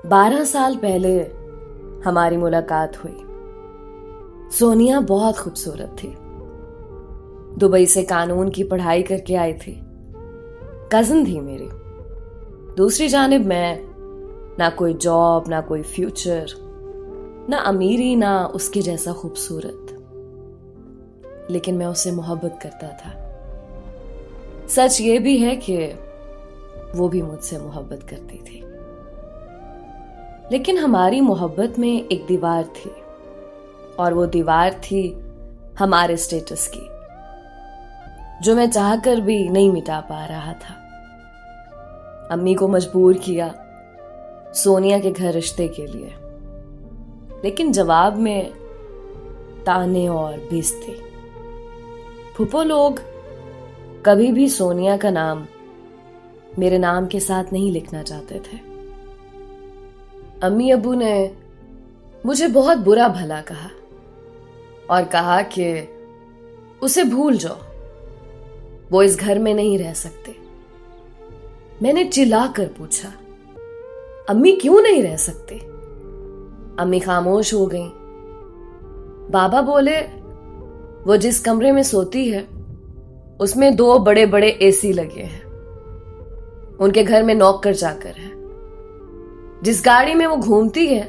12 साल पहले हमारी मुलाकात हुई। सोनिया बहुत खूबसूरत थी। दुबई से कानून की पढ़ाई करके आई थी। कजिन थी मेरी। दूसरी जानिब मैं, ना कोई जॉब, ना कोई फ्यूचर, ना अमीरी, ना उसके जैसा खूबसूरत। लेकिन मैं उससे मोहब्बत करता था। सच ये भी है कि वो भी मुझसे मोहब्बत करती थी। लेकिन हमारी मोहब्बत में एक दीवार थी, और वो दीवार थी हमारे स्टेटस की, जो मैं चाहकर भी नहीं मिटा पा रहा था। अम्मी को मजबूर किया सोनिया के घर रिश्ते के लिए, लेकिन जवाब में ताने और बेइज्जती। फूफो लोग कभी भी सोनिया का नाम मेरे नाम के साथ नहीं लिखना चाहते थे। अम्मी अब्बू ने मुझे बहुत बुरा भला कहा और कहा कि उसे भूल जाओ, वो इस घर में नहीं रह सकते। मैंने चिल्लाकर पूछा, अम्मी क्यों नहीं रह सकते? अम्मी खामोश हो गई। बाबा बोले, वो जिस कमरे में सोती है उसमें 2 बड़े बड़े एसी लगे हैं। उनके घर में नौकर चाकर है। जिस गाड़ी में वो घूमती है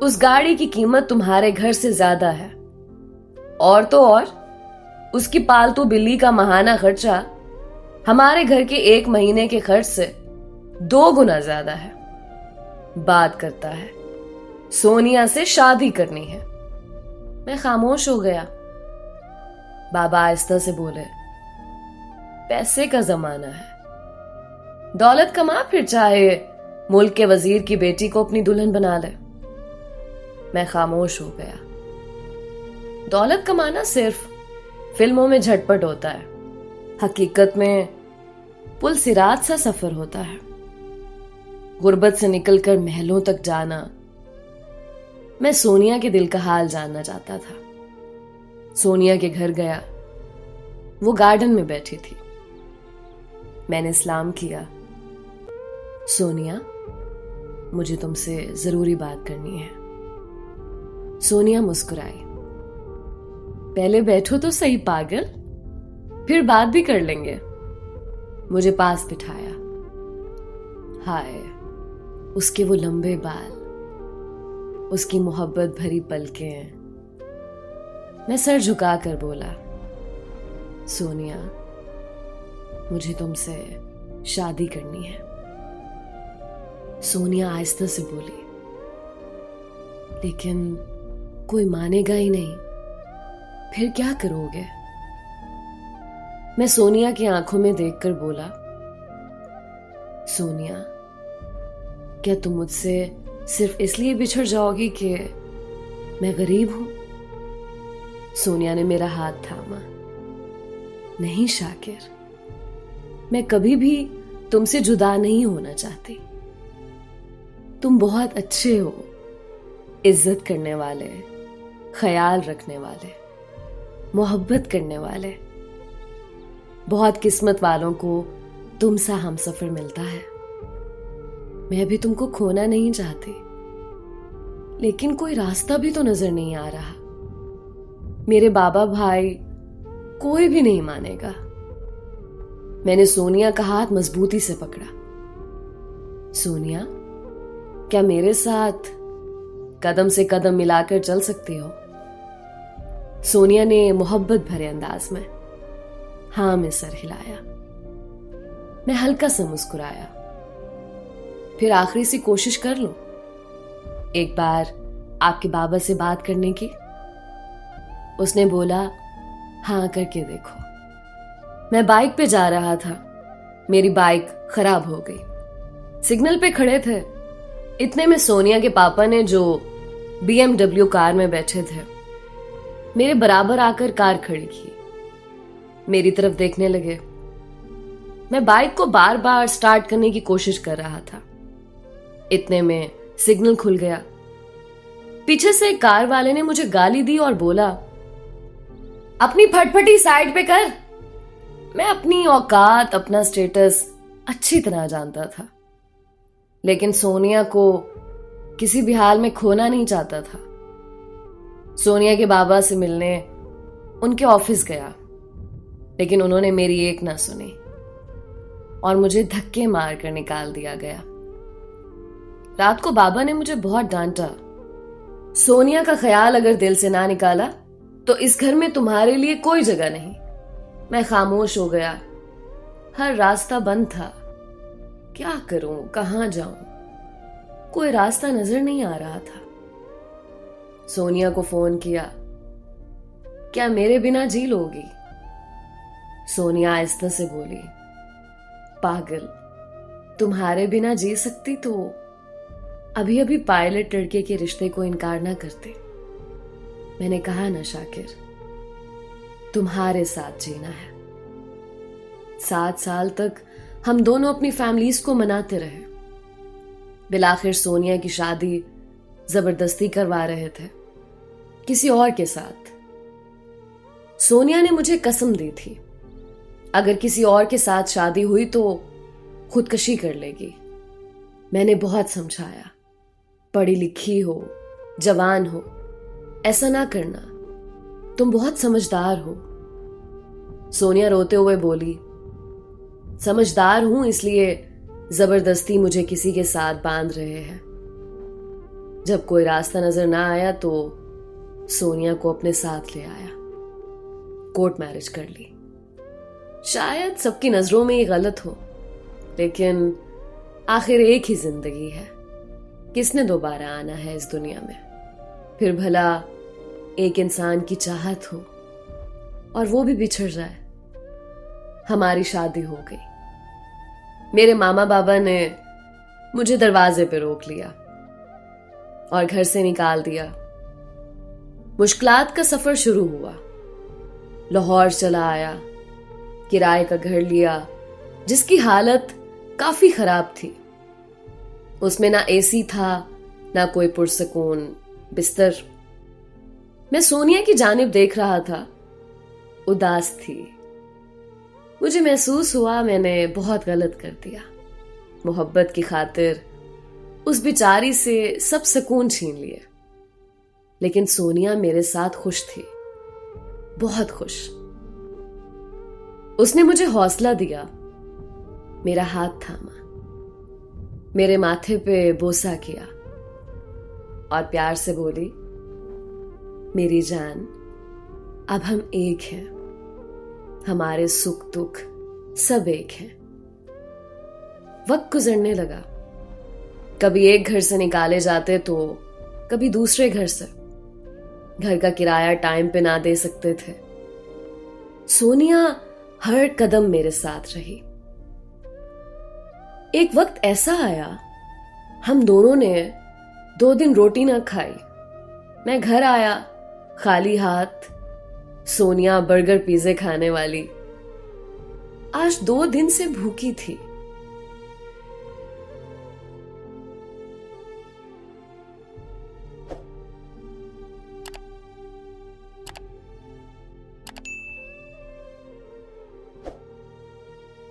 उस गाड़ी की कीमत तुम्हारे घर से ज्यादा है, और तो और उसकी पालतू बिल्ली का माहाना खर्चा हमारे घर के 1 महीने के खर्च से 2 गुना ज्यादा है। बात करता है सोनिया से शादी करनी है। मैं खामोश हो गया। बाबा आहिस्ता से बोले, पैसे का जमाना है, दौलत कमा, फिर चाहे मुल्क के वजीर की बेटी को अपनी दुल्हन बना ले। मैं खामोश हो गया। दौलत कमाना सिर्फ फिल्मों में झटपट होता है, हकीकत में पुल सिरात सा सफर होता है। गुर्बत से निकलकर महलों तक जाना। मैं सोनिया के दिल का हाल जानना चाहता था। सोनिया के घर गया। वो गार्डन में बैठी थी। मैंने सलाम किया। सोनिया, मुझे तुमसे जरूरी बात करनी है। सोनिया मुस्कुराई। पहले बैठो तो सही पागल, फिर बात भी कर लेंगे। मुझे पास बिठाया। हाय, उसके वो लंबे बाल, उसकी मोहब्बत भरी पलकें। मैं सर झुकाकर बोला, सोनिया, मुझे तुमसे शादी करनी है। सोनिया आहिस्ता से बोली, लेकिन कोई मानेगा ही नहीं, फिर क्या करोगे? मैं सोनिया की आंखों में देखकर बोला, सोनिया, क्या तुम मुझसे सिर्फ इसलिए बिछड़ जाओगी कि मैं गरीब हूं? सोनिया ने मेरा हाथ थामा। नहीं शाकिर, मैं कभी भी तुमसे जुदा नहीं होना चाहती। तुम बहुत अच्छे हो, इज्जत करने वाले, ख्याल रखने वाले, मोहब्बत करने वाले। बहुत किस्मत वालों को तुम सा हमसफर मिलता है। मैं भी तुमको खोना नहीं चाहती, लेकिन कोई रास्ता भी तो नजर नहीं आ रहा। मेरे बाबा भाई कोई भी नहीं मानेगा। मैंने सोनिया का हाथ मजबूती से पकड़ा। सोनिया, क्या मेरे साथ कदम से कदम मिलाकर चल सकती हो? सोनिया ने मोहब्बत भरे अंदाज में हाँ में सर हिलाया। मैं हल्का सा मुस्कुराया। फिर आखिरी सी कोशिश कर लूं, एक बार आपके बाबा से बात करने की। उसने बोला, हाँ करके देखो। मैं बाइक पे जा रहा था। मेरी बाइक खराब हो गई। सिग्नल पे खड़े थे। इतने में सोनिया के पापा ने, जो BMW कार में बैठे थे, मेरे बराबर आकर कार खड़ी की। मेरी तरफ देखने लगे। मैं बाइक को बार बार स्टार्ट करने की कोशिश कर रहा था। इतने में सिग्नल खुल गया। पीछे से एक कार वाले ने मुझे गाली दी और बोला, अपनी फटफटी साइड पे कर। मैं अपनी औकात, अपना स्टेटस अच्छी तरह जानता था। लेकिन सोनिया को किसी भी हाल में खोना नहीं चाहता था। सोनिया के बाबा से मिलने उनके ऑफिस गया, लेकिन उन्होंने मेरी एक ना सुनी और मुझे धक्के मार कर निकाल दिया गया। रात को बाबा ने मुझे बहुत डांटा। सोनिया का ख्याल अगर दिल से ना निकाला तो इस घर में तुम्हारे लिए कोई जगह नहीं। मैं खामोश हो गया। हर रास्ता बंद था। क्या करूं, कहां जाऊं? कोई रास्ता नजर नहीं आ रहा था। सोनिया को फोन किया, क्या मेरे बिना जी लोगी? सोनिया आहिस्ता से बोली, पागल, तुम्हारे बिना जी सकती तो अभी अभी पायलट लड़के के रिश्ते को इनकार ना करते। मैंने कहा ना शाकिर, तुम्हारे साथ जीना है। 7 साल तक हम दोनों अपनी फैमिलीज को मनाते रहे। बिलाखिर सोनिया की शादी जबरदस्ती करवा रहे थे किसी और के साथ। सोनिया ने मुझे कसम दी थी, अगर किसी और के साथ शादी हुई तो खुदकशी कर लेगी। मैंने बहुत समझाया, पढ़ी लिखी हो, जवान हो, ऐसा ना करना, तुम बहुत समझदार हो। सोनिया रोते हुए बोली, समझदार हूं इसलिए जबरदस्ती मुझे किसी के साथ बांध रहे हैं। जब कोई रास्ता नजर ना आया तो सोनिया को अपने साथ ले आया। कोर्ट मैरिज कर ली। शायद सबकी नजरों में ये गलत हो, लेकिन आखिर एक ही जिंदगी है। किसने दोबारा आना है इस दुनिया में? फिर भला एक इंसान की चाहत हो और वो भी बिछड़ जाए। हमारी शादी हो गई। मेरे मामा बाबा ने मुझे दरवाजे पे रोक लिया और घर से निकाल दिया। मुश्किलात का सफर शुरू हुआ। लाहौर चला आया, किराए का घर लिया जिसकी हालत काफी खराब थी। उसमें ना एसी था, ना कोई पुरसकून बिस्तर। मैं सोनिया की जानिब देख रहा था, उदास थी। मुझे महसूस हुआ मैंने बहुत गलत कर दिया। मोहब्बत की खातिर उस बेचारी से सब सुकून छीन लिए। लेकिन सोनिया मेरे साथ खुश थी, बहुत खुश। उसने मुझे हौसला दिया, मेरा हाथ थामा, मेरे माथे पे बोसा किया और प्यार से बोली, मेरी जान, अब हम एक हैं। हमारे सुख दुख सब एक हैं। वक्त गुजरने लगा। कभी एक घर से निकाले जाते तो कभी दूसरे घर से। घर का किराया टाइम पे ना दे सकते थे। सोनिया हर कदम मेरे साथ रही। एक वक्त ऐसा आया, हम दोनों ने 2 दिन रोटी ना खाई। मैं घर आया खाली हाथ, सोनिया बर्गर पिज़्ज़े खाने वाली। आज 2 दिन से भूखी थी।